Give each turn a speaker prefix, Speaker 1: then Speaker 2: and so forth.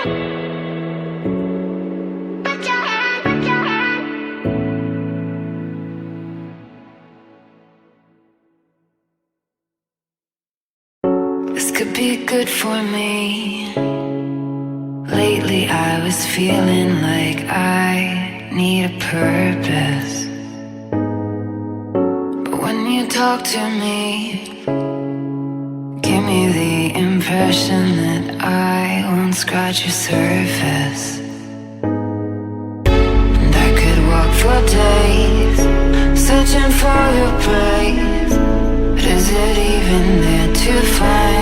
Speaker 1: This could be good for me. Lately I was feeling like I need a purpose. But when you talk to me, give me the impression that I won't scratch your surface. And I could walk for days, searching for your praise. But is it even there to find?